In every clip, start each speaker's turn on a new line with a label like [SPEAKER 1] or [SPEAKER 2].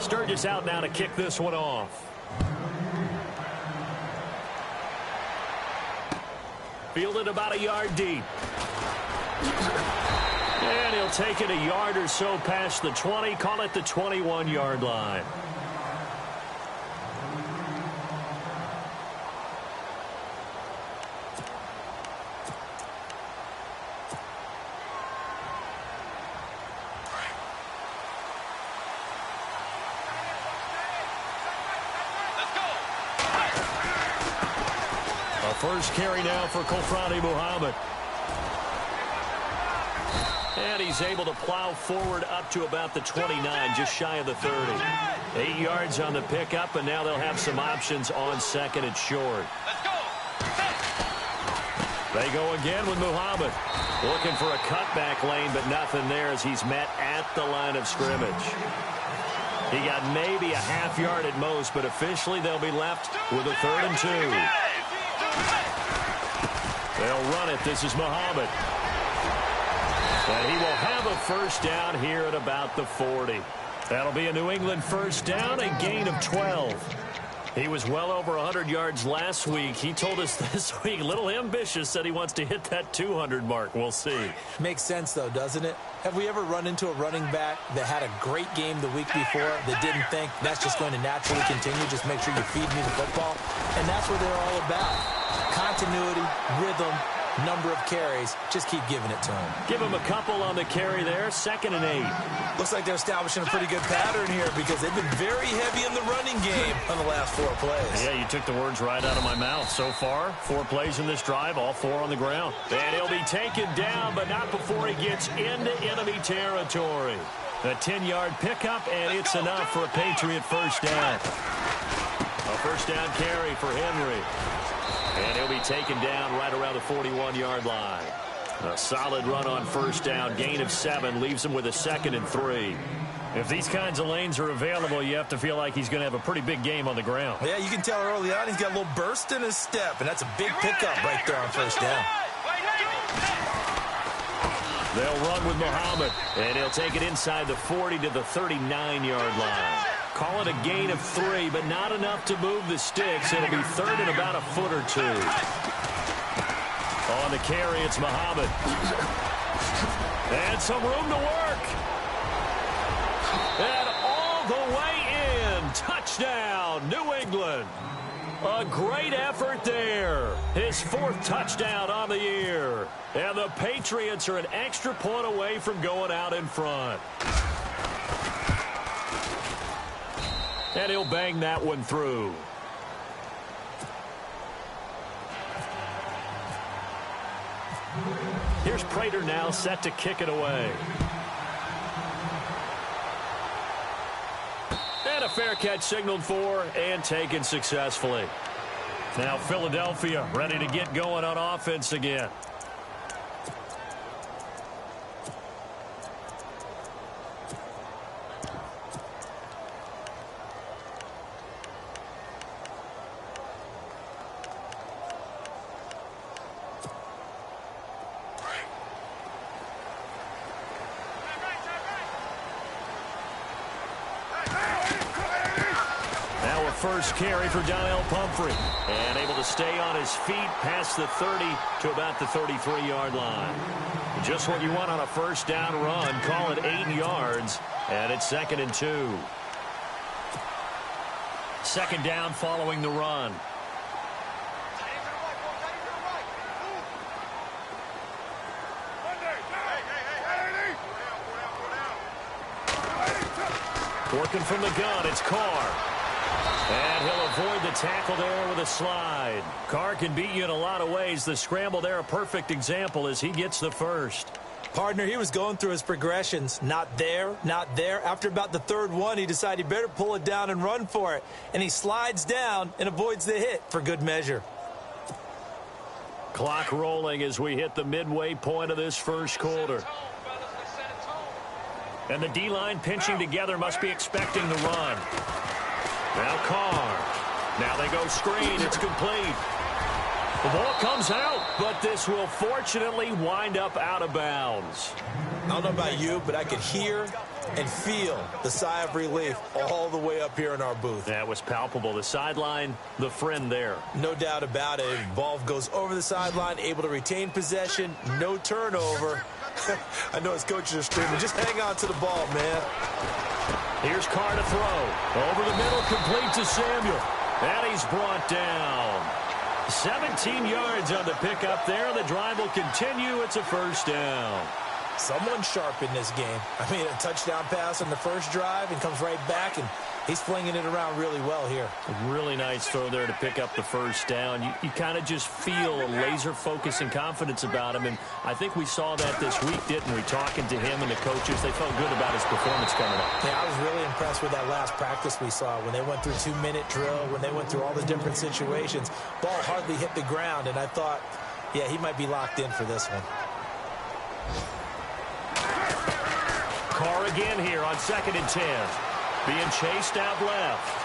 [SPEAKER 1] Sturgis out now to kick this one off. Fielded about a yard deep. And he'll take it a yard or so past the 20, call it the 21-yard line. First carry now for Kofrani Muhammad. And he's able to plow forward up to about the 29, just shy of the 30. 8 yards on the pickup, and now they'll have some options on second and short. They go again with Muhammad. Looking for a cutback lane, but nothing there as he's met at the line of scrimmage. He got maybe a half yard at most, but officially they'll be left with a 3rd and 2. They'll run it. This is Muhammad. And he will have a first down here at about the 40. That'll be a New England first down, a gain of 12. He was well over 100 yards last week. He told us this week, a little ambitious, said he wants to hit that 200 mark. We'll see.
[SPEAKER 2] Makes sense, though, doesn't it? Have we ever run into a running back that had a great game the week before that didn't think that's just going to naturally continue? Just make sure you feed me the football. And that's what they're all about. Continuity, rhythm, number of carries. Just keep giving it to him.
[SPEAKER 1] Give him a couple on the carry there. 2nd and 8.
[SPEAKER 2] Looks like they're establishing a pretty good pattern here because they've been very heavy in the running game on the last 4 plays.
[SPEAKER 1] Yeah, you took the words right out of my mouth. So far, 4 plays in this drive, all 4 on the ground. And he'll be taken down, but not before he gets into enemy territory. A 10-yard pickup, and it's enough for a Patriot first down. A first down carry for Henry. And he'll be taken down right around the 41-yard line. A solid run on first down. Gain of 7 leaves him with a 2nd and 3. If these kinds of lanes are available, you have to feel like he's going to have a pretty big game on the ground.
[SPEAKER 2] Yeah, you can tell early on he's got a little burst in his step, and that's a big pickup right there on first down.
[SPEAKER 1] They'll run with Muhammad, and he'll take it inside the 40 to the 39-yard line. Call it a gain of 3, but not enough to move the sticks. It'll be 3rd and about a foot or 2. On the carry, it's Muhammad. And some room to work. And all the way in. Touchdown, New England. A great effort there. His 4th touchdown on the year. And the Patriots are an extra point away from going out in front. And he'll bang that one through. Here's Prater now set to kick it away. And a fair catch signaled for and taken successfully. Now Philadelphia ready to get going on offense again. First carry for Donnell Pumphrey. And able to stay on his feet past the 30 to about the 33-yard line. Just what you want on a first down run. Call it 8 yards. And it's 2nd and 2. 2nd down following the run. Working from the gun, it's Carr. And he'll avoid the tackle there with a slide. Carr can beat you in a lot of ways. The scramble there, a perfect example as he gets the first.
[SPEAKER 2] Partner, he was going through his progressions. Not there, not there. After about the 3rd one, he decided he better pull it down and run for it. And he slides down and avoids the hit for good measure.
[SPEAKER 1] Clock rolling as we hit the midway point of this first quarter. And the D-line pinching together must be expecting the run. Now Carr. Now they go screen. It's complete. The ball comes out, but this will fortunately wind up out of bounds.
[SPEAKER 2] I don't know about you, but I could hear and feel the sigh of relief all the way up here in our booth.
[SPEAKER 1] That was palpable. The sideline, the friend there.
[SPEAKER 2] No doubt about it. Ball goes over the sideline, able to retain possession, no turnover. I know his coaches are screaming, just hang on to the ball, man.
[SPEAKER 1] Here's Carr to throw. Over the middle, complete to Samuel. And he's brought down. 17 yards on the pickup there. The drive will continue. It's a first down.
[SPEAKER 2] Someone sharp in this game. I mean, a touchdown pass on the first drive and comes right back, and he's flinging it around really well here.
[SPEAKER 1] A really nice throw there to pick up the first down. You kind of just feel a laser focus and confidence about him, and I think we saw that this week, didn't we? Talking to him and the coaches, they felt good about his performance coming up.
[SPEAKER 2] Yeah, I was really impressed with that last practice we saw when they went through 2-minute drill, when they went through all the different situations. Ball hardly hit the ground, and I thought, yeah, he might be locked in for this one.
[SPEAKER 1] Carr again here on 2nd and 10. Being chased out left.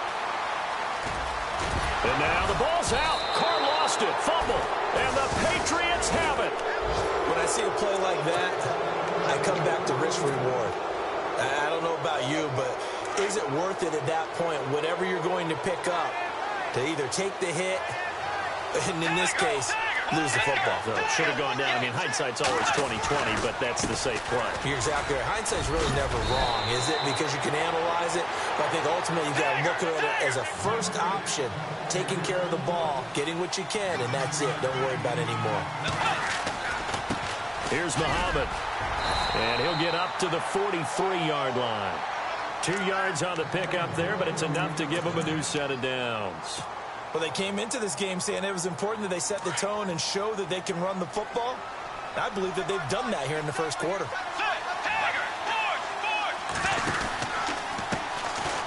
[SPEAKER 1] And now the ball's out. Carr lost it. Fumble. And the Patriots have it.
[SPEAKER 2] When I see a play like that, I come back to risk reward. I don't know about you, but is it worth it at that point, whatever you're going to pick up, to either take the hit, and in this case, lose the football?
[SPEAKER 1] So should have gone down. I mean, hindsight's always 20/20, but that's the safe play.
[SPEAKER 2] You're exactly right. Hindsight's really never wrong, is it? Because you can analyze it, but I think ultimately you got to look at it as a first option, taking care of the ball, getting what you can, and that's it. Don't worry about it anymore.
[SPEAKER 1] Here's Muhammad, and he'll get up to the 43-yard line. 2 yards on the pickup there, but it's enough to give him a new set of downs.
[SPEAKER 2] Well, they came into this game saying it was important that they set the tone and show that they can run the football. I believe that they've done that here in the first quarter.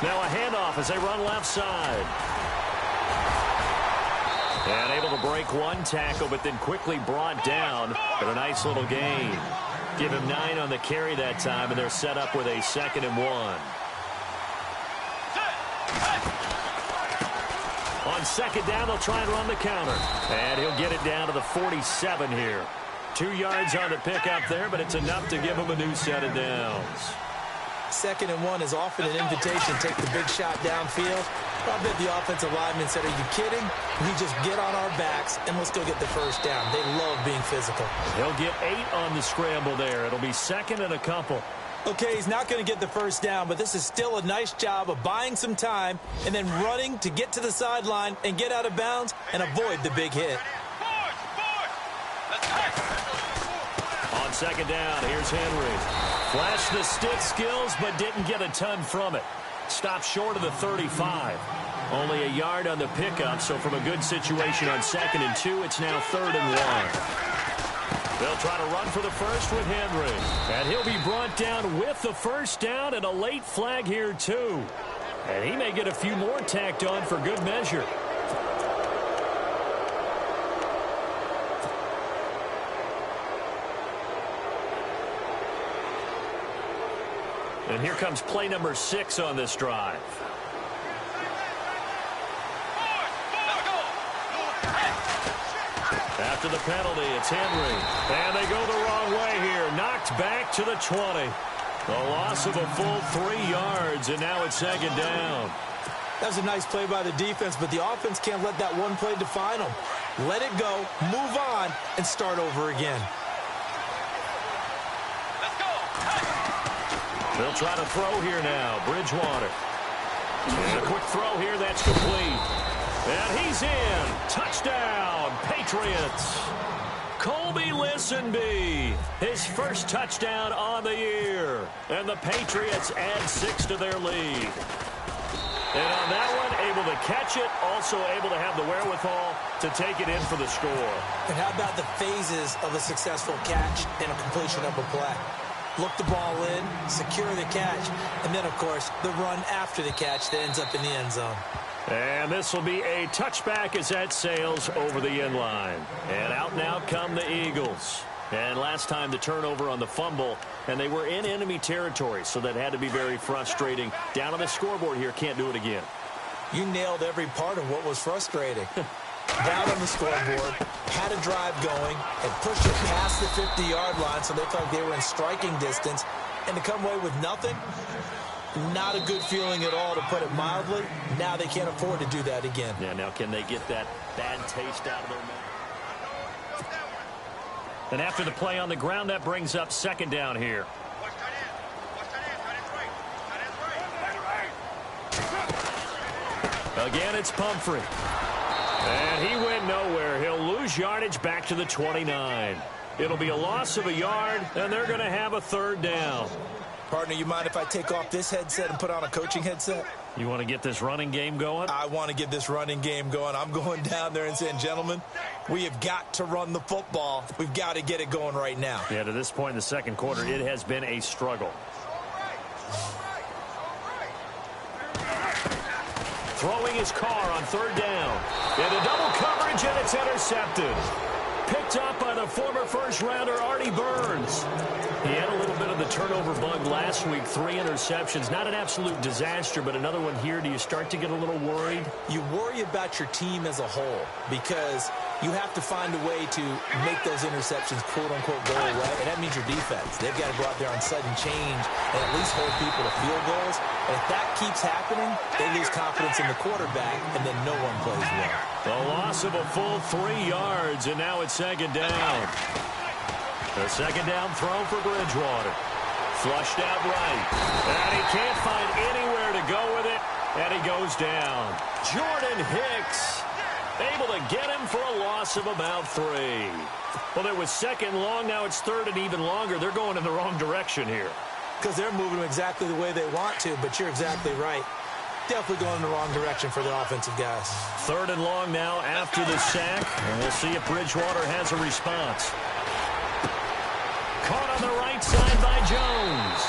[SPEAKER 1] Now a handoff as they run left side. And able to break one tackle, but then quickly brought down. But a nice little gain. Give him 9 on the carry that time, and they're set up with a 2nd and 1. On 2nd down, they'll try and run the counter. And he'll get it down to the 47 here. 2 yards on the pickup there, but it's enough to give him a new set of downs.
[SPEAKER 2] 2nd and 1 is often an invitation. Take the big shot downfield. I bet the offensive lineman said, are you kidding? We just get on our backs and let's go get the first down. They love being physical.
[SPEAKER 1] He'll get 8 on the scramble there. It'll be 2nd and a couple.
[SPEAKER 2] Okay, he's not going to get the first down, but this is still a nice job of buying some time and then running to get to the sideline and get out of bounds and avoid the big hit.
[SPEAKER 1] On 2nd down, here's Henry. Flashed the stick skills, but didn't get a ton from it. Stopped short of the 35. Only a yard on the pickup, so from a good situation on 2nd and 2, it's now 3rd and 1. They'll try to run for the first with Henry. And he'll be brought down with the first down and a late flag here, too. And he may get a few more tacked on for good measure. And here comes play number 6 on this drive. After the penalty, it's Henry. And they go the wrong way here. Knocked back to the 20. A loss of a full 3 yards, and now it's 2nd down.
[SPEAKER 2] That was a nice play by the defense, but the offense can't let that one play define them. Let it go, move on, and start over again.
[SPEAKER 1] They'll try to throw here now. Bridgewater. And a quick throw here. That's complete. And he's in. Touchdown, Patriots. Colby Listenbee, his first touchdown on the year. And the Patriots add 6 to their lead. And on that one, able to catch it, also able to have the wherewithal to take it in for the score.
[SPEAKER 2] And how about the phases of a successful catch and a completion of a play? Look the ball in, secure the catch, and then, of course, the run after the catch that ends up in the end zone.
[SPEAKER 1] And this will be a touchback as that sails over the end line. And out now come the Eagles. And last time the turnover on the fumble, and they were in enemy territory, so that had to be very frustrating. Down on the scoreboard here, can't do it again.
[SPEAKER 2] You nailed every part of what was frustrating. Down on the scoreboard, had a drive going and pushed it past the 50-yard line so they felt like they were in striking distance, and to come away with nothing, not a good feeling at all, to put it mildly. Now they can't afford to do that again.
[SPEAKER 1] Yeah, now can they get that bad taste out of their mouth? And after the play on the ground, that brings up second down here. Again, it's Pumphrey. And he went nowhere. He'll lose yardage back to the 29. It'll be a loss of a yard, and they're going to have a third down.
[SPEAKER 2] Partner, you mind if I take off this headset and put on a coaching headset?
[SPEAKER 1] You want to get this running game going?
[SPEAKER 2] I want to get this running game going. I'm going down there and saying, gentlemen, we have got to run the football. We've got to get it going right now.
[SPEAKER 1] Yeah, to this point in the second quarter, it has been a struggle. Throwing his car on third down. Into double coverage, and it's intercepted. Picked up by the former first-rounder, Artie Burns. He had a little bit of the turnover bug last week, 3 interceptions. Not an absolute disaster, but another one here. Do you start to get a little worried?
[SPEAKER 2] You worry about your team as a whole because you have to find a way to make those interceptions, quote-unquote, go away, and that means your defense. They've got to go out there on sudden change and at least hold people to field goals. And if that keeps happening, they lose confidence in the quarterback, and then no one plays well.
[SPEAKER 1] The loss of a full 3 yards, and now it's second down. The second down throw for Bridgewater. Flushed out right. And he can't find anywhere to go with it, and he goes down. Jordan Hicks able to get him for a loss of about 3. Well, it was second long. Now it's third and even longer. They're going in the wrong direction here.
[SPEAKER 2] Because they're moving exactly the way they want to, but you're exactly right. Definitely going in the wrong direction for the offensive guys.
[SPEAKER 1] Third and long now after the sack, and we'll see if Bridgewater has a response. Caught on the right side by Jones.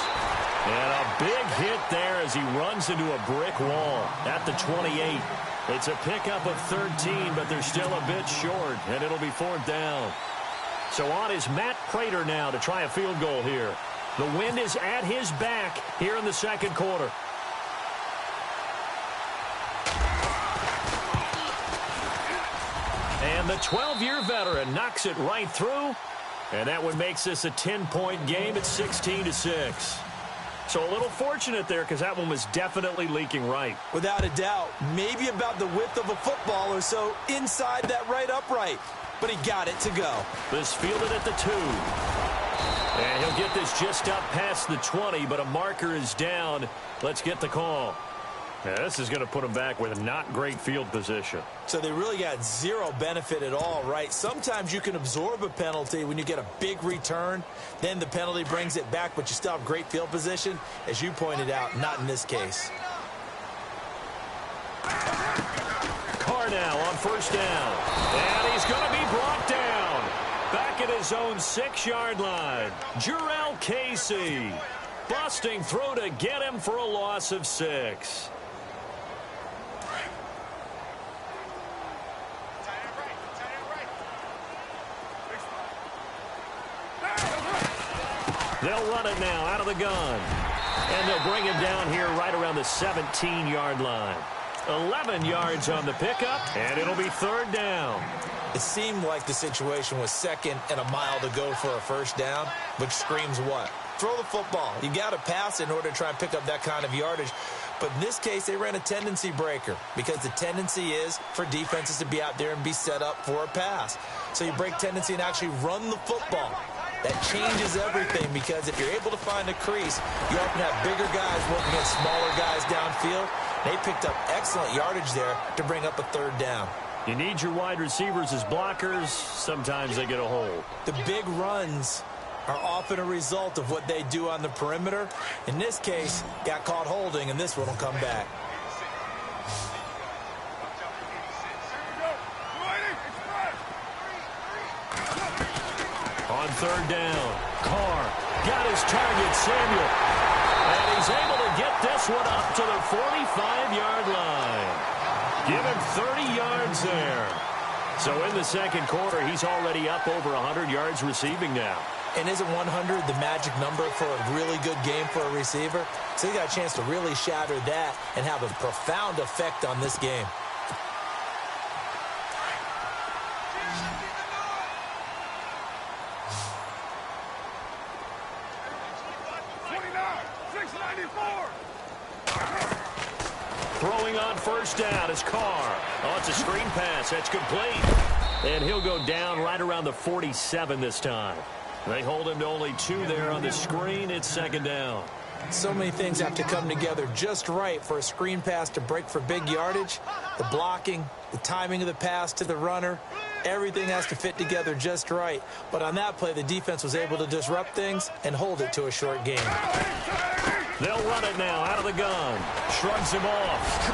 [SPEAKER 1] And a big hit there as he runs into a brick wall at the 28. It's a pickup of 13, but they're still a bit short, and it'll be fourth down. So on is Matt Prater now to try a field goal here. The wind is at his back here in the second quarter. And the 12-year veteran knocks it right through. And that one makes this a 10-point game at 16-6. So a little fortunate there because that one was definitely leaking right.
[SPEAKER 2] Without a doubt. Maybe about the width of a football or so inside that right upright. But he got it to go.
[SPEAKER 1] This fielded at the 2. And he'll get this just up past the 20, but a marker is down. Let's get the call. Yeah, this is going to put him back with not great field position.
[SPEAKER 2] So they really got zero benefit at all, right? Sometimes you can absorb a penalty when you get a big return. Then the penalty brings it back, but you still have great field position. As you pointed out, not in this case.
[SPEAKER 1] Carr now on first down. And he's going to be brought down. Back at his own 6-yard line. Jurrell Casey busting through to get him for a loss of 6. They'll run it now out of the gun. And they'll bring him down here right around the 17-yard line. 11 yards on the pickup, and it'll be third down.
[SPEAKER 2] It seemed like the situation was second and a mile to go for a first down, which screams what? Throw the football. You got to pass in order to try and pick up that kind of yardage. But in this case, they ran a tendency breaker because the tendency is for defenses to be out there and be set up for a pass. So you break tendency and actually run the football. That changes everything because if you're able to find a crease, you often have bigger guys working against smaller guys downfield. They picked up excellent yardage there to bring up a third down.
[SPEAKER 1] You need your wide receivers as blockers. Sometimes they get a hold.
[SPEAKER 2] The big runs are often a result of what they do on the perimeter. In this case, got caught holding, and this one will come back.
[SPEAKER 1] On third down, Carr got his target, Samuel. And he's able to get this one up to the 45-yard line. Give him 30 yards there. So in the second quarter, he's already up over 100 yards receiving now.
[SPEAKER 2] And isn't 100 the magic number for a really good game for a receiver? So he got a chance to really shatter that and have a profound effect on this game.
[SPEAKER 1] Throwing on first down is Carr. Oh, it's a screen pass. That's complete. And he'll go down right around the 47 this time. They hold him to only 2 there on the screen. It's second down.
[SPEAKER 2] So many things have to come together just right for a screen pass to break for big yardage. The blocking, the timing of the pass to the runner, everything has to fit together just right. But on that play, the defense was able to disrupt things and hold it to a short game.
[SPEAKER 1] They'll run it now out of the gun. Shrugs him off.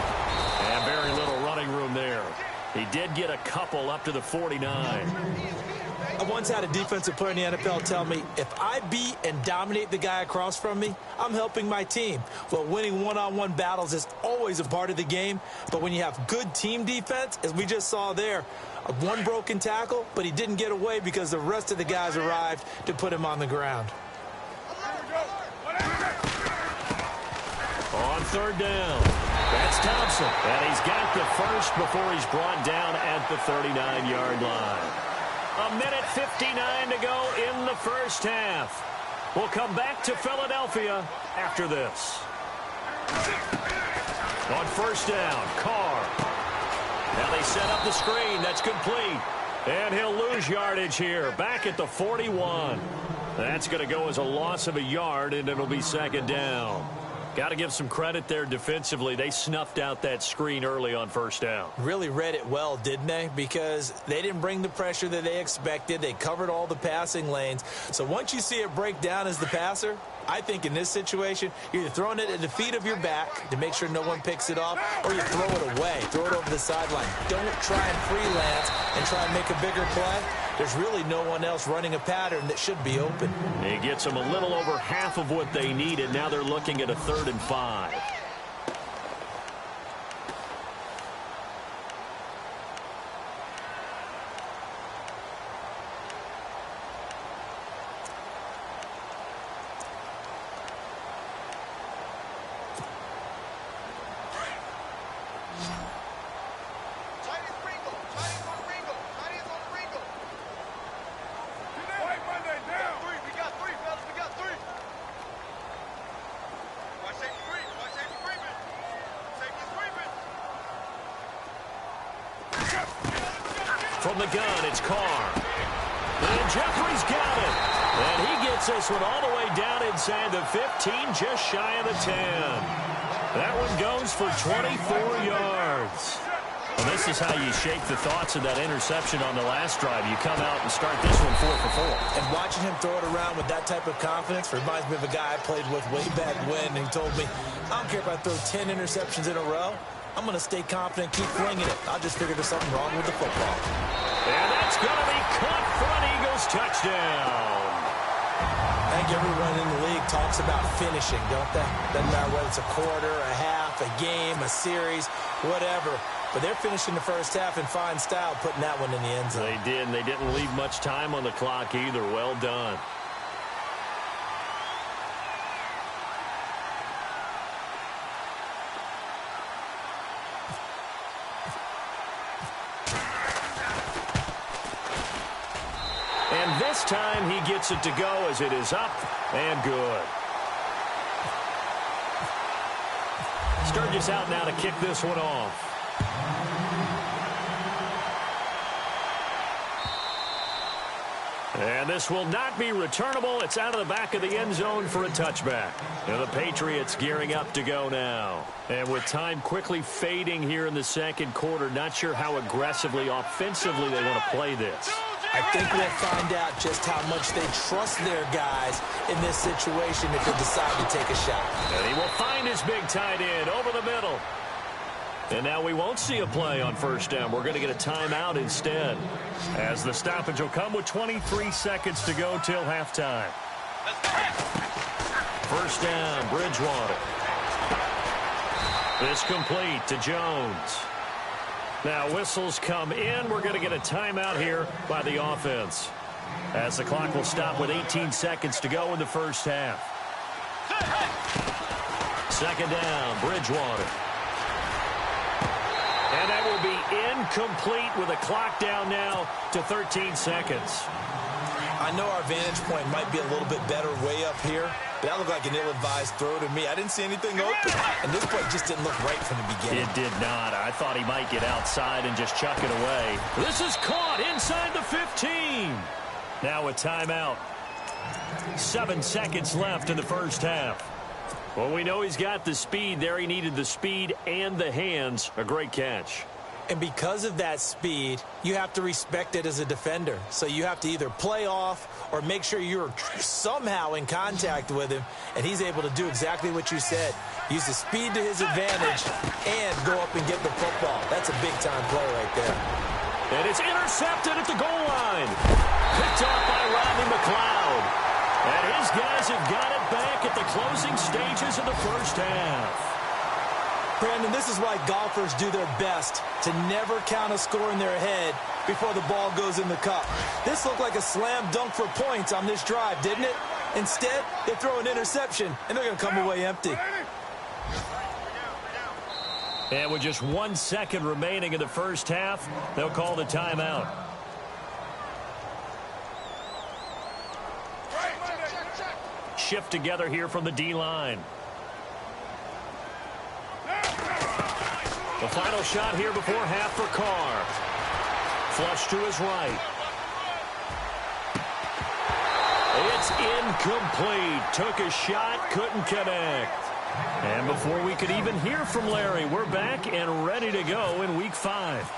[SPEAKER 1] And very little running room there. He did get a couple up to the 49.
[SPEAKER 2] I once had a defensive player in the NFL tell me, if I beat and dominate the guy across from me, I'm helping my team. Well, winning one-on-one battles is always a part of the game, but when you have good team defense, as we just saw there, one broken tackle, but he didn't get away because the rest of the guys arrived to put him on the ground.
[SPEAKER 1] On third down, that's Thompson. And he's got the first before he's brought down at the 39-yard line. A minute 59 to go in the first half. We'll come back to Philadelphia after this. On first down, Carr. Now they set up the screen. That's complete. And he'll lose yardage here. Back at the 41. That's going to go as a loss of a yard, and it'll be second down. Got to give some credit there defensively. They snuffed out that screen early on first down.
[SPEAKER 2] Really read it well, didn't they? Because they didn't bring the pressure that they expected. They covered all the passing lanes. So once you see it break down as the passer, I think in this situation, you're either throwing it at the feet of your back to make sure no one picks it off, or you throw it away, throw it over the sideline. Don't try and freelance and try and make a bigger play. There's really no one else running a pattern that should be open.
[SPEAKER 1] He gets them a little over half of what they needed. Now they're looking at a 3rd and 5. From the gun, it's Carr. And Jeffrey's got it. And he gets this one all the way down inside the 15, just shy of the 10. That one goes for 24 yards. Well, this is how you shape the thoughts of that interception on the last drive. You come out and start this one 4 for 4.
[SPEAKER 2] And watching him throw it around with that type of confidence reminds me of a guy I played with way back when. He told me, I don't care if I throw 10 interceptions in a row. I'm going to stay confident, keep flinging it. I'll just figure there's something wrong with the football.
[SPEAKER 1] And that's going to be caught for an Eagles touchdown.
[SPEAKER 2] I think everyone in the league talks about finishing, don't they? Doesn't matter whether it's a quarter, a half, a game, a series, whatever. But they're finishing the first half in fine style, putting that one in the end zone.
[SPEAKER 1] They did, and they didn't leave much time on the clock either. Well done. And this time he gets it to go as it is up and good. Sturgis out now to kick this one off. And this will not be returnable. It's out of the back of the end zone for a touchback. And the Patriots gearing up to go now. And with time quickly fading here in the second quarter, not sure how aggressively, offensively they want to play this.
[SPEAKER 2] I think we'll find out just how much they trust their guys in this situation if they decide to take a shot.
[SPEAKER 1] And he will find his big tight end over the middle. And now we won't see a play on first down. We're going to get a timeout instead, as the stoppage will come with 23 seconds to go till halftime. First down, Bridgewater. This complete to Jones. Now whistles come in. We're going to get a timeout here by the offense, as the clock will stop with 18 seconds to go in the first half. Second down, Bridgewater. And that will be incomplete with a clock down now to 13 seconds.
[SPEAKER 2] I know our vantage point might be a little bit better way up here, That looked like an ill-advised throw to me. I didn't see anything open, and this play just didn't look right from the beginning.
[SPEAKER 1] It did not. I thought he might get outside and just chuck it away. This is caught inside the 15. Now a timeout. 7 seconds left in the first half. Well, we know he's got the speed there. He needed the speed and the hands. A great catch.
[SPEAKER 2] And because of that speed, you have to respect it as a defender. So you have to either play off or make sure you're somehow in contact with him, and he's able to do exactly what you said. Use the speed to his advantage and go up and get the football. That's a big-time play right there.
[SPEAKER 1] And it's intercepted at the goal line. Picked off by Rodney McLeod. And his guys have got it back at the closing stages of the first half.
[SPEAKER 2] Brandon, this is why golfers do their best to never count a score in their head before the ball goes in the cup. This looked like a slam dunk for points on this drive, didn't it? Instead, they throw an interception, and they're going to come away empty.
[SPEAKER 1] And with just 1 second remaining in the first half, they'll call the timeout. Shift together here from the D-line. The final shot here before half for Carr. Flush to his right. It's incomplete. Took a shot, couldn't connect. And before we could even hear from Larry, we're back and ready to go in Week 5.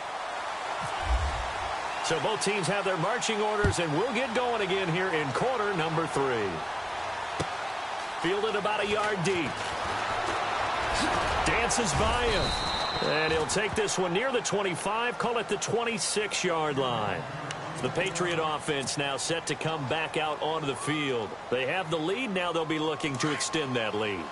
[SPEAKER 1] So both teams have their marching orders, and we'll get going again here in quarter number 3. Fielded about a yard deep. Dances by him. And he'll take this one near the 25, call it the 26-yard line. The Patriot offense now set to come back out onto the field. They have the lead. Now they'll be looking to extend that lead.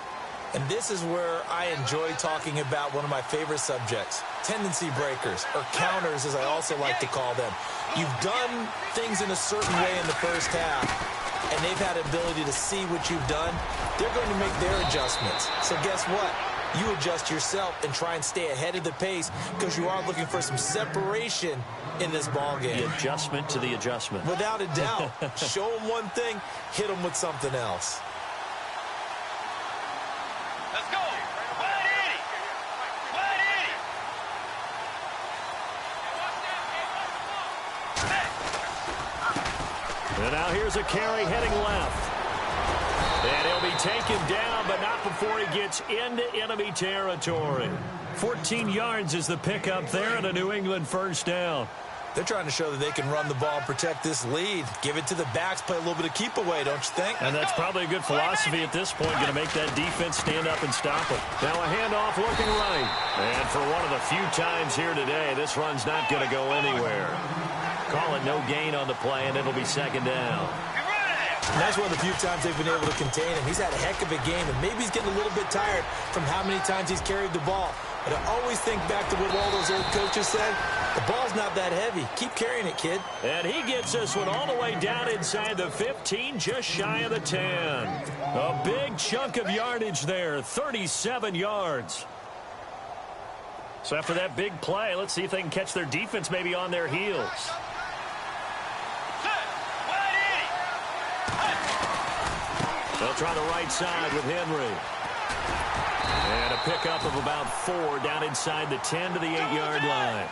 [SPEAKER 2] And this is where I enjoy talking about one of my favorite subjects, tendency breakers, or counters as I also like to call them. You've done things in a certain way in the first half, and they've had the ability to see what you've done. They're going to make their adjustments. So guess what? You adjust yourself and try and stay ahead of the pace because you are looking for some separation in this ball game.
[SPEAKER 1] The adjustment to the adjustment.
[SPEAKER 2] Without a doubt. Show them one thing, hit them with something else.
[SPEAKER 3] Let's go. Wide 80.
[SPEAKER 1] And now here's a carry heading left. And he'll be taken down, but not before he gets into enemy territory. 14 yards is the pickup there and a New England first down.
[SPEAKER 2] They're trying to show that they can run the ball and protect this lead. Give it to the backs, play a little bit of keep away, don't you think?
[SPEAKER 1] And that's probably a good philosophy at this point, going to make that defense stand up and stop it. Now a handoff looking right. And for one of the few times here today, this run's not going to go anywhere. Call it no gain on the play, and it'll be second down.
[SPEAKER 2] And that's one of the few times they've been able to contain him. He's had a heck of a game, and maybe he's getting a little bit tired from how many times he's carried the ball. But I always think back to what all those old coaches said. The ball's not that heavy. Keep carrying it, kid.
[SPEAKER 1] And he gets this one all the way down inside the 15, just shy of the 10. A big chunk of yardage there, 37 yards. So after that big play, let's see if they can catch their defense maybe on their heels. They'll try the right side with Henry. And a pickup of about 4 down inside the 10 to the 8-yard line.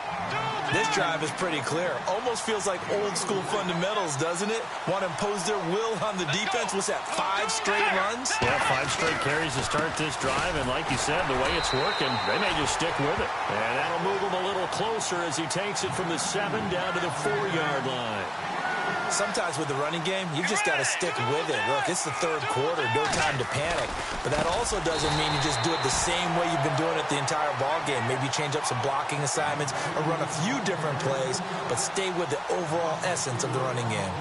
[SPEAKER 2] This drive is pretty clear. Almost feels like old-school fundamentals, doesn't it? Want to impose their will on the defense. What's that, 5 straight runs?
[SPEAKER 1] Yeah, 5 straight carries to start this drive. And like you said, the way it's working, they may just stick with it. And that'll move him a little closer as he takes it from the 7 down to the 4-yard line.
[SPEAKER 2] Sometimes with the running game, you've just got to stick with it. Look, it's the third quarter, no time to panic. But that also doesn't mean you just do it the same way you've been doing it the entire ball game. Maybe change up some blocking assignments or run a few different plays, but stay with the overall essence of the running game.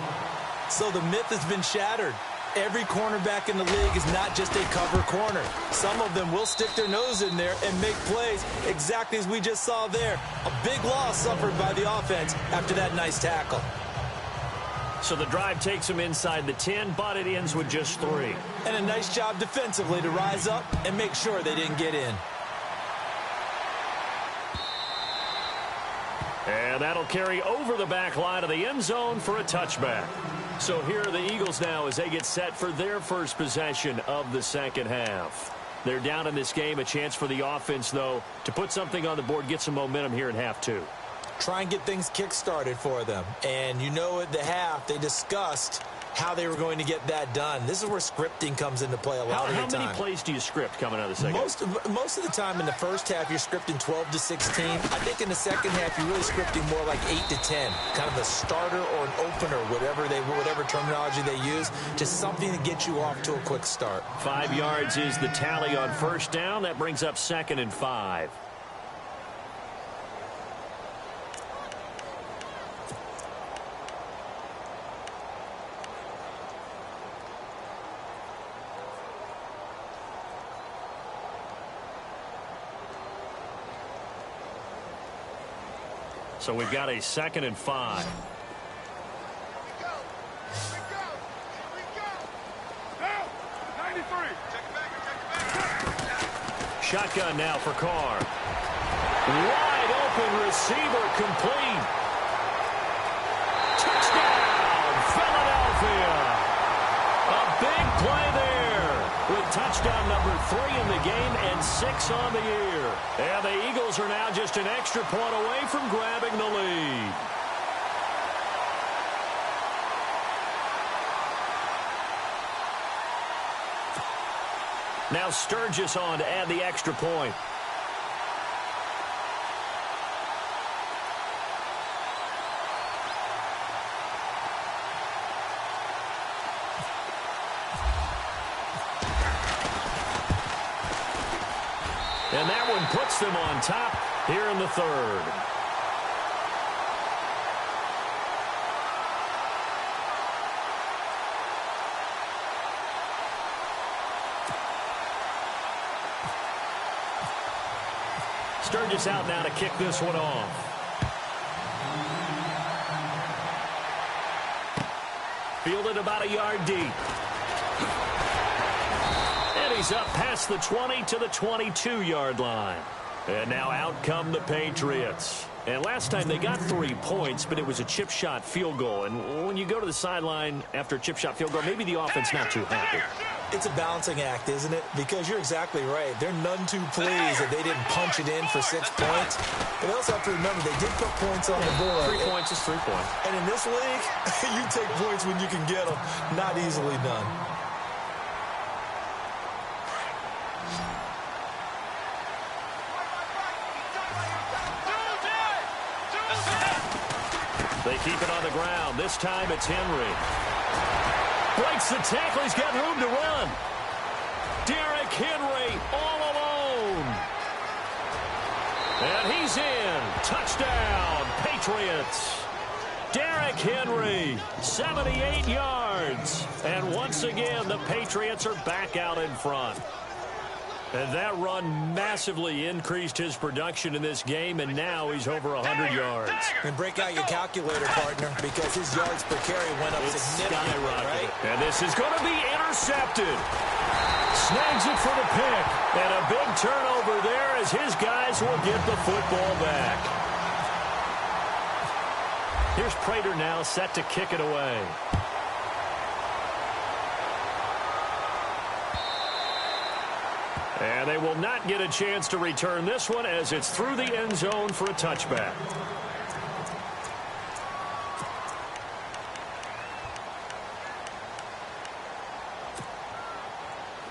[SPEAKER 2] So the myth has been shattered. Every cornerback in the league is not just a cover corner. Some of them will stick their nose in there and make plays exactly as we just saw there. A big loss suffered by the offense after that nice tackle.
[SPEAKER 1] So the drive takes them inside the 10, but it ends with just 3.
[SPEAKER 2] And a nice job defensively to rise up and make sure they didn't get in.
[SPEAKER 1] And that'll carry over the back line of the end zone for a touchback. So here are the Eagles now as they get set for their first possession of the second half. They're down in this game. A chance for the offense, though, to put something on the board, get some momentum here in half two.
[SPEAKER 2] Try and get things kick-started for them. And you know at the half, they discussed how they were going to get that done. This is where scripting comes into play a lot of the time.
[SPEAKER 1] How many plays do you script coming out of the second half?
[SPEAKER 2] Most of the time in the first half, you're scripting 12 to 16. I think in the second half, you're really scripting more like 8 to 10. Kind of a starter or an opener, whatever terminology they use. Just something to get you off to a quick start.
[SPEAKER 1] 5 yards is the tally on first down. That brings up 2nd and 5. So we've got a 2nd and 5. Shotgun now for Carr. Wide open receiver complete. Touchdown, Philadelphia. A big play there with touchdown number 3 in the game and 6 on the year. And the Eagles are now just an extra point away from grabbing the lead. Now Sturgis on to add the extra point. And that one puts them on top here in the third. Sturgis out now to kick this one off. Fielded about a yard deep. And he's up past the 20 to the 22-yard line. And now out come the Patriots. And last time they got 3 points, but it was a chip shot field goal. And when you go to the sideline after a chip shot field goal, maybe the offense not too happy.
[SPEAKER 2] It's a balancing act, isn't it? Because you're exactly right. They're none too pleased that they didn't punch it in for 6 points. But they also have to remember they did put points on the board.
[SPEAKER 1] 3 points is 3 points.
[SPEAKER 2] And in this league, you take points when you can get them. Not easily done.
[SPEAKER 1] They keep it on the ground. This time it's Henry. Breaks the tackle. He's got room to run. Derrick Henry all alone. And he's in. Touchdown, Patriots. Derrick Henry, 78 yards. And once again, the Patriots are back out in front. And that run massively increased his production in this game, and now he's over 100 yards.
[SPEAKER 2] And break out your calculator, partner, because his yards per carry went up significantly, right?
[SPEAKER 1] And this is going to be intercepted. Snags it for the pick. And a big turnover there as his guys will get the football back. Here's Prater now set to kick it away. And they will not get a chance to return this one as it's through the end zone for a touchback.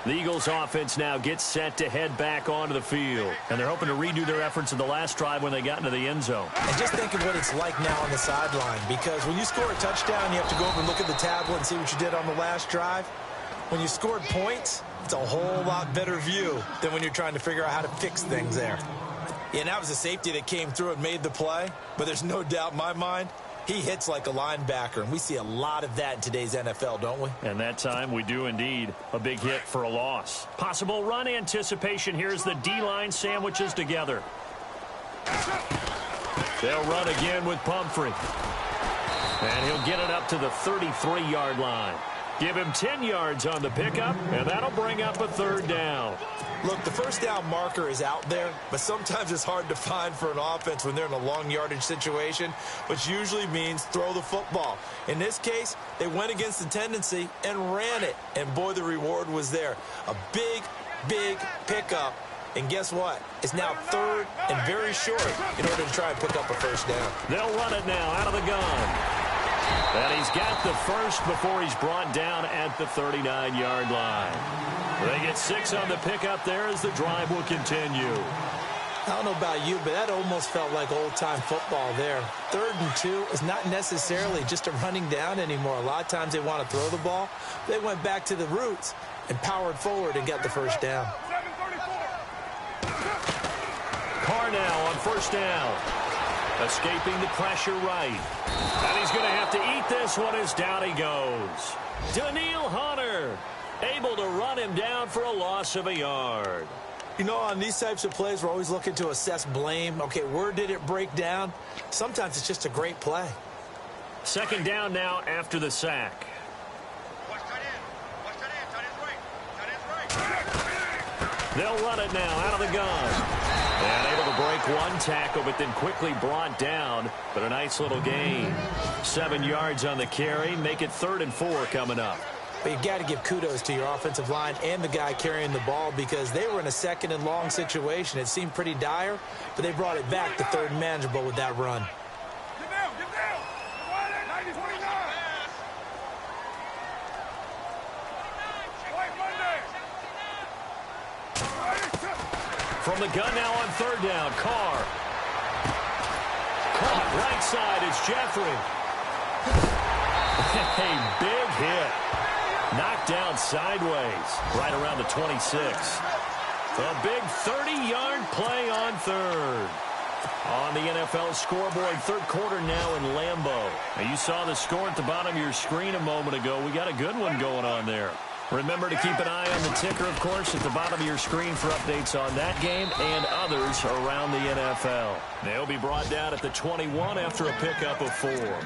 [SPEAKER 1] The Eagles offense now gets set to head back onto the field. And they're hoping to redo their efforts in the last drive when they got into the end zone.
[SPEAKER 2] And just think of what it's like now on the sideline, because when you score a touchdown, you have to go over and look at the tablet and see what you did on the last drive. When you scored points, it's a whole lot better view than when you're trying to figure out how to fix things there. Yeah, and that was a safety that came through and made the play, but there's no doubt in my mind, he hits like a linebacker, and we see a lot of that in today's NFL, don't we?
[SPEAKER 1] And that time we do indeed. A big hit for a loss. Possible run anticipation. Here's the D-line sandwiches together. They'll run again with Pumphrey. And he'll get it up to the 33-yard line. Give him 10 yards on the pickup, and that'll bring up a third down.
[SPEAKER 2] Look, the first down marker is out there, but sometimes it's hard to find for an offense when they're in a long yardage situation, which usually means throw the football. In this case, they went against the tendency and ran it, and boy, the reward was there. A big, big pickup, and guess what? It's now third and very short in order to try and pick up a first down.
[SPEAKER 1] They'll run it now out of the gun. And he's got the first before he's brought down at the 39-yard line. They get 6 on the pickup there as the drive will continue.
[SPEAKER 2] I don't know about you, but that almost felt like old-time football there. 3rd and 2 is not necessarily just a running down anymore. A lot of times they want to throw the ball. They went back to the roots and powered forward and got the first down.
[SPEAKER 1] Carr now on first down. Escaping the pressure right. And he's going to have to eat this one as down he goes. Daniil Hunter able to run him down for a loss of a yard.
[SPEAKER 2] You know, on these types of plays, we're always looking to assess blame. Okay, where did it break down? Sometimes it's just a great play.
[SPEAKER 1] 2nd down now after the sack. They'll run it now out of the gun. And able to break one tackle, but then quickly brought down. But a nice little gain. 7 yards on the carry. Make it 3rd and 4 coming up.
[SPEAKER 2] But you've got to give kudos to your offensive line and the guy carrying the ball because they were in a 2nd and long situation. It seemed pretty dire, but they brought it back to 3rd and manageable with that run.
[SPEAKER 3] Get down, get down. 90-29.
[SPEAKER 1] From the gun now on 3rd down, Carr. Caught right side, it's Jeffrey. A big hit. Knocked down sideways, right around the 26. A big 30-yard play on 3rd. On the NFL scoreboard, 3rd quarter now in Lambeau. Now you saw the score at the bottom of your screen a moment ago. We got a good one going on there. Remember to keep an eye on the ticker, of course, at the bottom of your screen for updates on that game and others around the NFL. They'll be brought down at the 21 after a pickup of 4.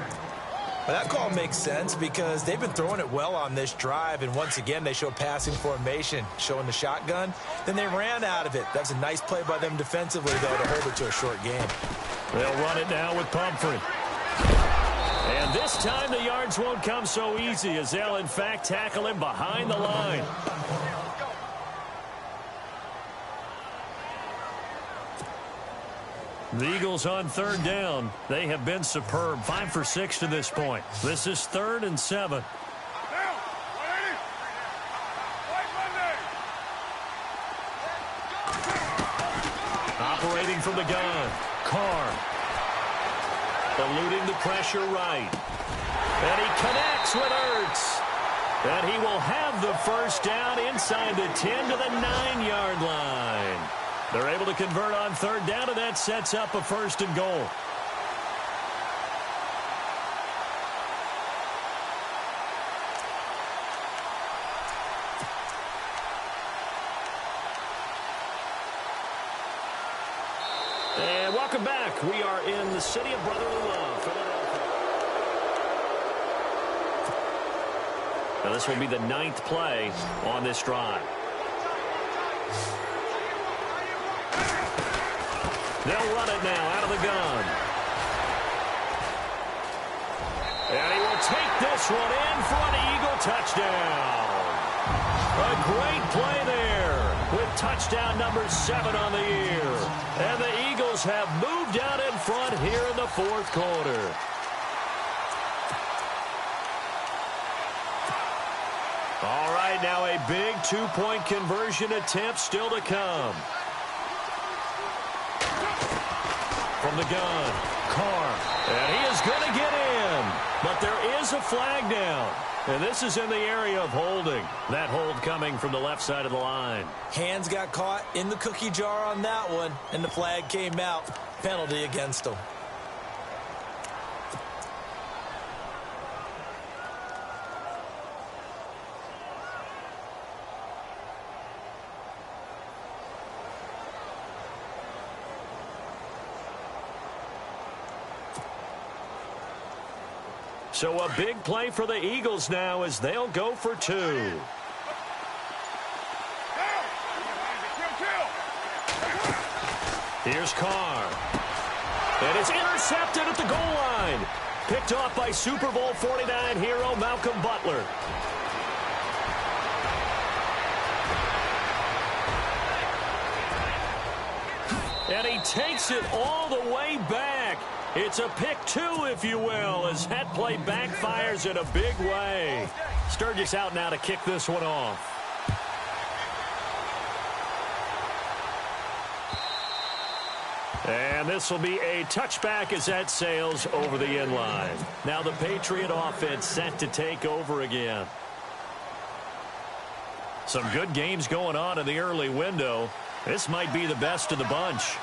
[SPEAKER 2] Well, that call makes sense because they've been throwing it well on this drive, and once again, they show passing formation, showing the shotgun. Then they ran out of it. That's a nice play by them defensively, though, to hold it to a short game.
[SPEAKER 1] They'll run it now with Pumphrey. And this time the yards won't come so easy as they'll, in fact, tackle him behind the line. The Eagles on 3rd down. They have been superb. 5 for 6 to this point. This is 3rd and 7. Operating from the gun. Carr. Eluding the pressure right. And he connects with Ertz. And he will have the first down inside the 10 to the 9-yard line. They're able to convert on 3rd down, and that sets up a 1st and goal. And welcome back. We are in the city of brotherly love, Philadelphia. Now this will be the 9th play on this drive. They'll run it now out of the gun. And he will take this one in for an Eagle touchdown. A great play there with touchdown number 7 on the year. And the Eagles have moved out in front here in the 4th quarter. All right, now a big 2-point conversion attempt still to come. From the gun, Carr, and he is going to get in, but there is a flag down, and this is in the area of holding. That hold coming from the left side of the line.
[SPEAKER 2] Hands got caught in the cookie jar on that one, and the flag came out. Penalty against them.
[SPEAKER 1] So a big play for the Eagles now as they'll go for 2. Here's Carr. And it's intercepted at the goal line. Picked off by Super Bowl 49 hero Malcolm Butler. And he takes it all the way back. It's a pick two, if you will, as that play backfires in a big way. Sturgis out now to kick this one off. And this will be a touchback as that sails over the end line. Now the Patriot offense set to take over again. Some good games going on in the early window. This might be the best of the bunch.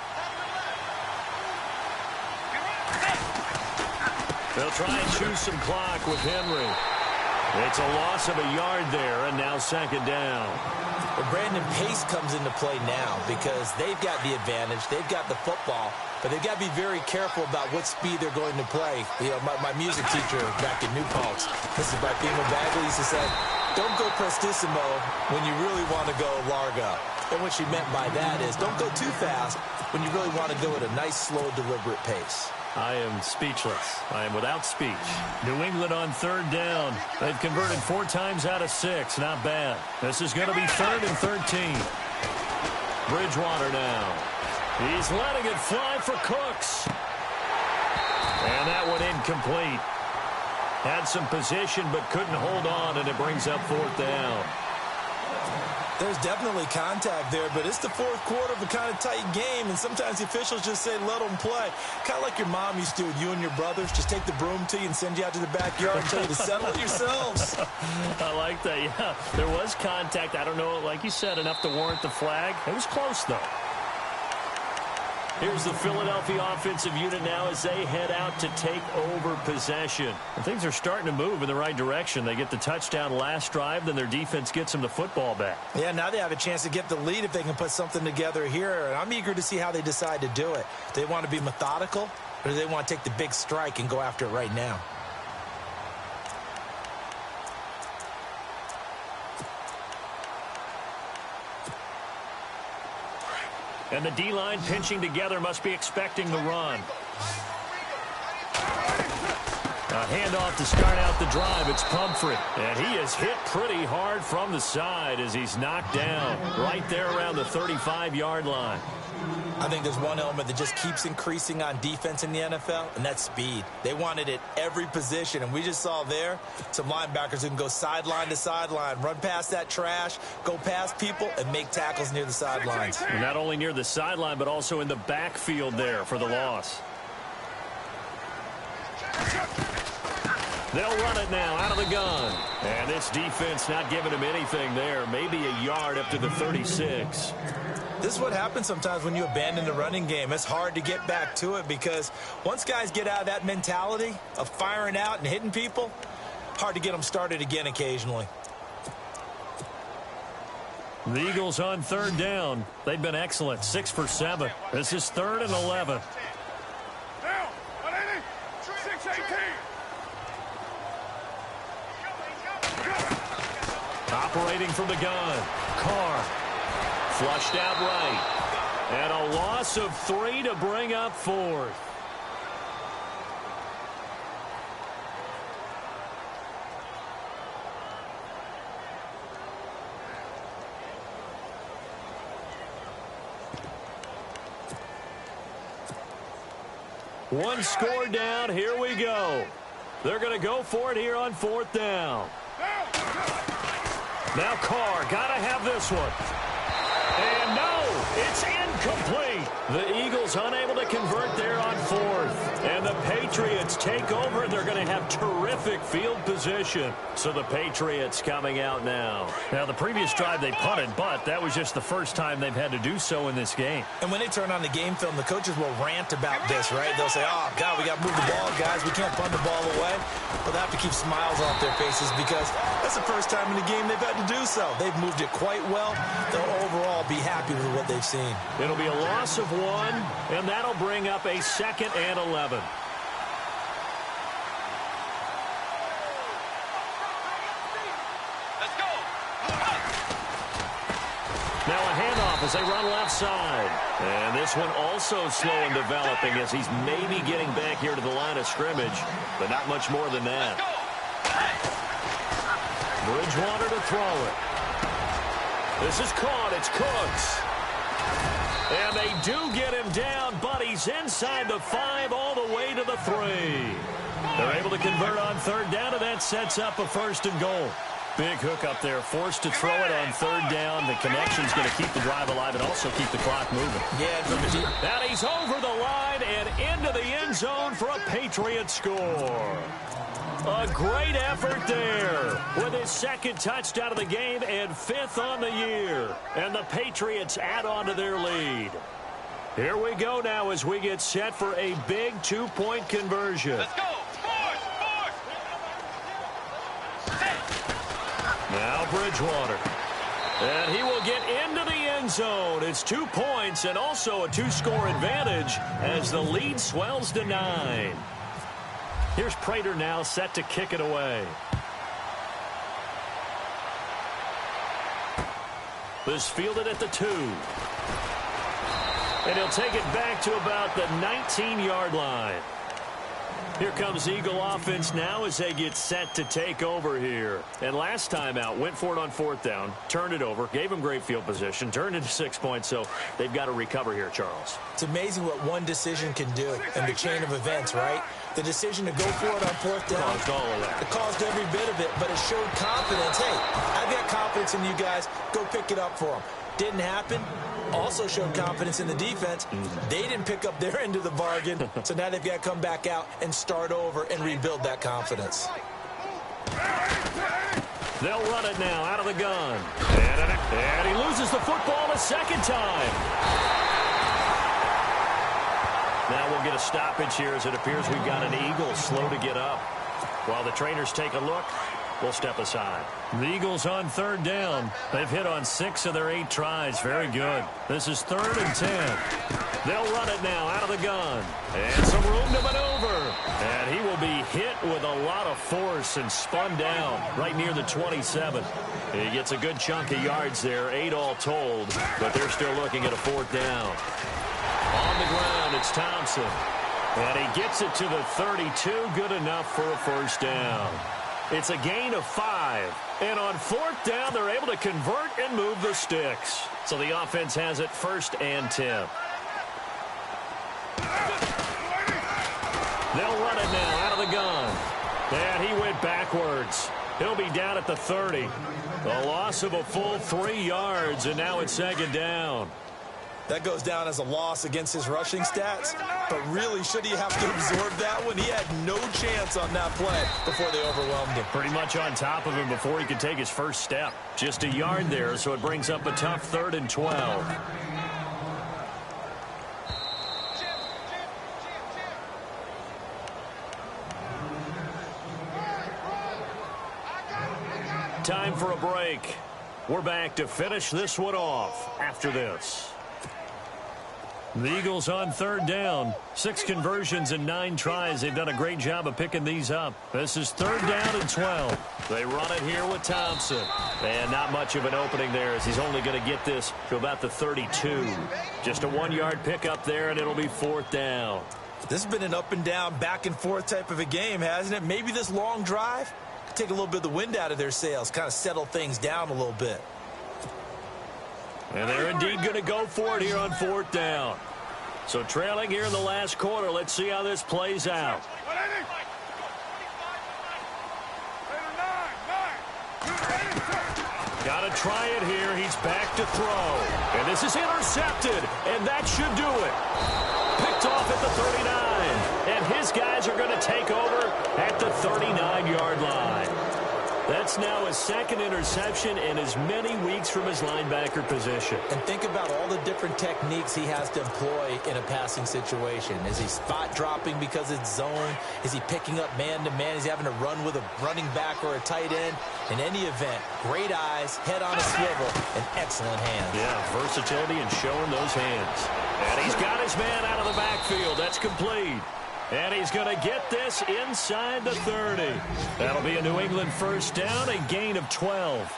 [SPEAKER 1] They'll try and choose some clock with Henry. It's a loss of a yard there, and now second down.
[SPEAKER 2] Well, Brandon, pace comes into play now because they've got the advantage. They've got the football, but they've got to be very careful about what speed they're going to play. You know, my music teacher back in New Paltz, this is by Beamer Bagley, used to say, don't go prestissimo when you really want to go largo. And what she meant by that is don't go too fast when you really want to go at a nice, slow, deliberate pace.
[SPEAKER 1] I am speechless. I am without speech. New England on third down. They've converted 4 times out of 6. Not bad. This is going to be 3rd and 13. Bridgewater now. He's letting it fly for Cooks. And that one incomplete. Had some position but couldn't hold on, and it brings up 4th down.
[SPEAKER 2] There's definitely contact there, but it's the 4th quarter of a kind of tight game, and sometimes the officials just say, let them play. Kind of like your mom used to with you and your brothers. Just take the broom to you and send you out to the backyard and tell you to settle it yourselves.
[SPEAKER 1] I like that, yeah. There was contact. I don't know, like you said, enough to warrant the flag. It was close, though. Here's the Philadelphia offensive unit now as they head out to take over possession. And things are starting to move in the right direction. They get the touchdown last drive, then their defense gets them the football back. Yeah, now they have a chance to get the lead if they can put something together here. And I'm eager to see how they decide to do it. Do they want to be methodical, or do they want to take the big strike and go after it right now? And the D-line pinching together must be expecting the run. A handoff to start out the drive. It's Pumphrey. And he is hit pretty hard from the side as he's knocked down right there around the 35-yard line. I think there's one element that just keeps increasing on defense in the NFL, and that's speed. They want it at every position, and we just saw there some linebackers who can go sideline to sideline, run past that trash, go past people, and make tackles near the sidelines. And not only near the sideline, but also in the backfield there for the loss. They'll run it now out of the gun. And this defense not giving him anything there. Maybe a yard up to the 36. This is what happens sometimes when you abandon the running game. It's hard to get back to it because once guys get out of that mentality of firing out and hitting people, hard to get them started again occasionally. The Eagles on third down. They've been excellent, 6 for 7. This is 3rd and 11.
[SPEAKER 3] Down. 180. 618.
[SPEAKER 1] Operating from the gun. Carr. Flushed out right. And a loss of 3 to bring up 4th. One score down. Here we go. They're going to go for it here on 4th down. Now Carr got to have this one. And no, it's incomplete. The Eagles unable to convert there on 4th. And the Patriots take over. They're going to have terrific field position. So the Patriots coming out now. Now, the previous drive they punted, but that was just the first time they've had to do so in this game. And when they turn on the game film, the coaches will rant about this, right? They'll say, oh, God, we got to move the ball, guys. We can't punt the ball away. But they have to keep smiles off their faces because that's the first time in the game they've had to do so. They've moved it quite well. They'll overall be happy with what they've seen. It'll be a loss of 1, and that'll bring up a 2nd and 11. Now a handoff as they run left side. And this one also slow in developing as he's maybe getting back here to the line of scrimmage, but not much more than that. Bridgewater to throw it. This is caught. It's Cooks. And they do get him down, but he's inside the 5 all the way to the 3. They're able to convert on third down, and that sets up a 1st and goal. Big hook up there, forced to throw it on third down. The connection's going to keep the drive alive and also keep the clock moving.
[SPEAKER 2] Yeah,
[SPEAKER 1] and he's over the line and into the end zone for a Patriot score. A great effort there with his 2nd touchdown of the game and 5th on the year. And the Patriots add on to their lead. Here we go now as we get set for a big 2-point conversion.
[SPEAKER 3] Let's go.
[SPEAKER 1] Now Bridgewater. And he will get into the end zone. It's 2 points and also a 2-score advantage as the lead swells to 9. Here's Prater now set to kick it away. This fielded at the 2. And he'll take it back to about the 19-yard line. Here comes Eagle offense now as they get set to take over here. And last time out, went for it on 4th down, turned it over, gave him great field position, turned into 6 points, so they've got to recover here, Charles.
[SPEAKER 2] It's amazing what one decision can do in the chain of events, right? The decision to go for it on 4th down.
[SPEAKER 1] Caused all of that.
[SPEAKER 2] It caused every bit of it, but it showed confidence. Hey, I've got confidence in you guys. Go pick it up for them. Didn't happen. Also showed confidence in the defense. They didn't pick up their end of the bargain, so now they've got to come back out and start over and rebuild that confidence.
[SPEAKER 1] They'll run it now out of the gun. And he loses the football a 2nd time. Now we'll get a stoppage here as it appears we've got an Eagle slow to get up. While the trainers take a look, we'll step aside. The Eagles on 3rd down. They've hit on 6 of their 8 tries. Very good. This is 3rd and 10. They'll run it now out of the gun. And some room to maneuver. And he will be hit with a lot of force and spun down right near the 27. He gets a good chunk of yards there, 8 all told, but they're still looking at a 4th down. On the ground, it's Thompson. And he gets it to the 32, good enough for a 1st down. It's a gain of 5. And on 4th down, they're able to convert and move the sticks. So the offense has it 1st and 10. They'll run it now out of the gun. And he went backwards. He'll be down at the 30. A loss of a full 3 yards, and now it's 2nd down.
[SPEAKER 2] That goes down as a loss against his rushing stats. But really, should he have to absorb that one? He had no chance on that play before they overwhelmed him.
[SPEAKER 1] Pretty much on top of him before he could take his first step. Just a yard there, so it brings up a tough 3rd and 12. Time for a break. We're back to finish this one off after this. The Eagles on 3rd down. 6 conversions and 9 tries. They've done a great job of picking these up. This is 3rd down and 12. They run it here with Thompson. And not much of an opening there as he's only going to get this to about the 32. Just a 1-yard pickup there, and it'll be 4th down.
[SPEAKER 2] This has been an up and down, back and forth type of a game, hasn't it? Maybe this long drive could take a little bit of the wind out of their sails, kind of settle things down a little bit.
[SPEAKER 1] And they're indeed going to go for it here on 4th down. So trailing here in the last quarter. Let's see how this plays out. Got to try it here. He's back to throw. And this is intercepted. And that should do it. Picked off at the 39. And his guys are going to take over at the 39-yard line. That's now his 2nd interception in as many weeks from his linebacker position.
[SPEAKER 2] And think about all the different techniques he has to employ in a passing situation. Is he spot dropping because it's zone? Is he picking up man-to-man? Is he having to run with a running back or a tight end? In any event, great eyes, head on a swivel, and excellent hands.
[SPEAKER 1] Yeah, versatility and showing those hands. And he's got his man out of the backfield. That's complete. And he's going to get this inside the 30. That'll be a New England 1st down, a gain of 12.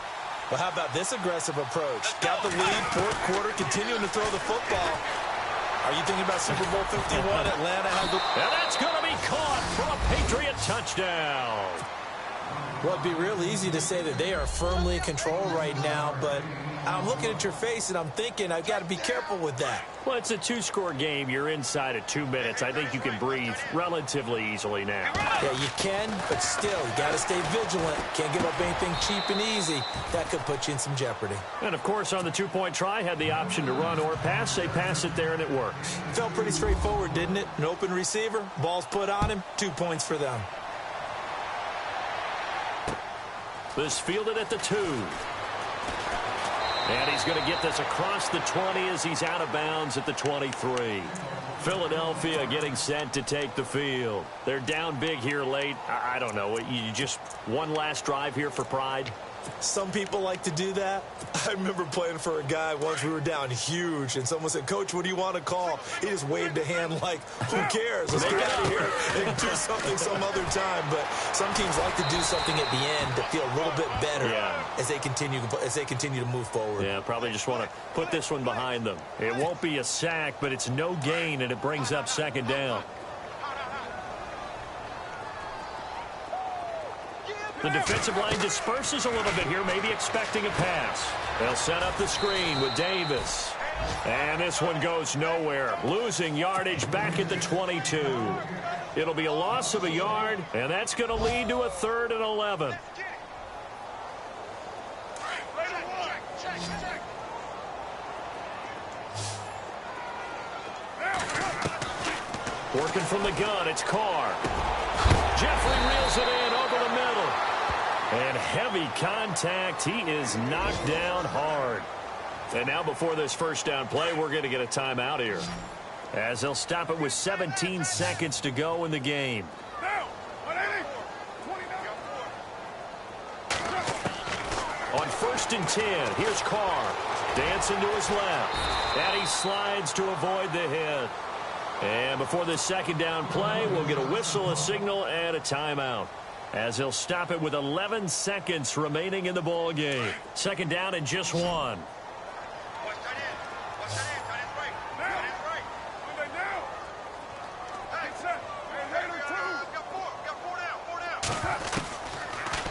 [SPEAKER 2] Well, how about this aggressive approach? Got the lead, fourth quarter, continuing to throw the football. Are you thinking about Super Bowl 51? Atlanta has the...
[SPEAKER 1] And that's going to be caught for a Patriot touchdown.
[SPEAKER 2] Well, it'd be real easy to say that they are firmly in control right now, but I'm looking at your face and I'm thinking I've got to be careful with that.
[SPEAKER 1] Well, it's a two-score game. You're inside of 2 minutes. I think you can breathe relatively easily now.
[SPEAKER 2] Yeah, you can, but still, you got to stay vigilant. Can't give up anything cheap and easy. That could put you in some jeopardy.
[SPEAKER 1] And, of course, on the two-point try, had the option to run or pass. They pass it there, and it works.
[SPEAKER 2] Felt pretty straightforward, didn't it? An open receiver, ball's put on him, 2 points for them.
[SPEAKER 1] This fielded at the 2. And he's going to get this across the 20 as he's out of bounds at the 23. Philadelphia getting set to take the field. They're down big here late. I don't know. You just one last drive here for pride?
[SPEAKER 2] Some people like to do that. I remember playing for a guy once. We were down huge, and someone said, "Coach, what do you want to call?" He just waved a hand like, "Who cares? Let's get out of here and do something some other time." But some teams like to do something at the end to feel a little bit better as they continue to move forward.
[SPEAKER 1] Yeah, probably just want to put this one behind them. It won't be a sack, but it's no gain, and it brings up second down. The defensive line disperses a little bit here, maybe expecting a pass. They'll set up the screen with Davis. And this one goes nowhere. Losing yardage back at the 22. It'll be a loss of a yard, and that's going to lead to a 3rd and 11. Working from the gun, it's Carr. Jeffrey reels it in over the middle. And heavy contact. He is knocked down hard. And now before this first down play, we're going to get a timeout here, as they'll stop it with 17 seconds to go in the game. On 1st and 10, here's Carr. Dancing to his left. And he slides to avoid the hit. And before this second down play, we'll get a whistle, a signal, and a timeout, as he'll stop it with 11 seconds remaining in the ball game. Second down and just 1.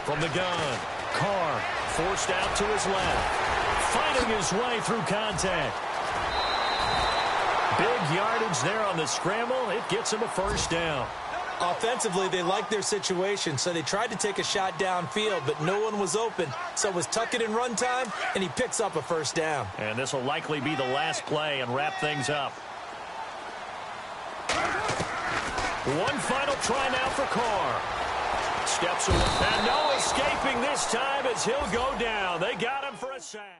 [SPEAKER 1] From the gun, Carr forced out to his left, fighting his way through contact. Big yardage there on the scramble. It gets him a first down.
[SPEAKER 2] Offensively, they liked their situation, so they tried to take a shot downfield, but no one was open. So it was tuck it in run time, and he picks up a first down.
[SPEAKER 1] And this will likely be the last play and wrap things up. One final try now for Carr. Steps away, and no escaping this time as he'll go down. They got him for a sack.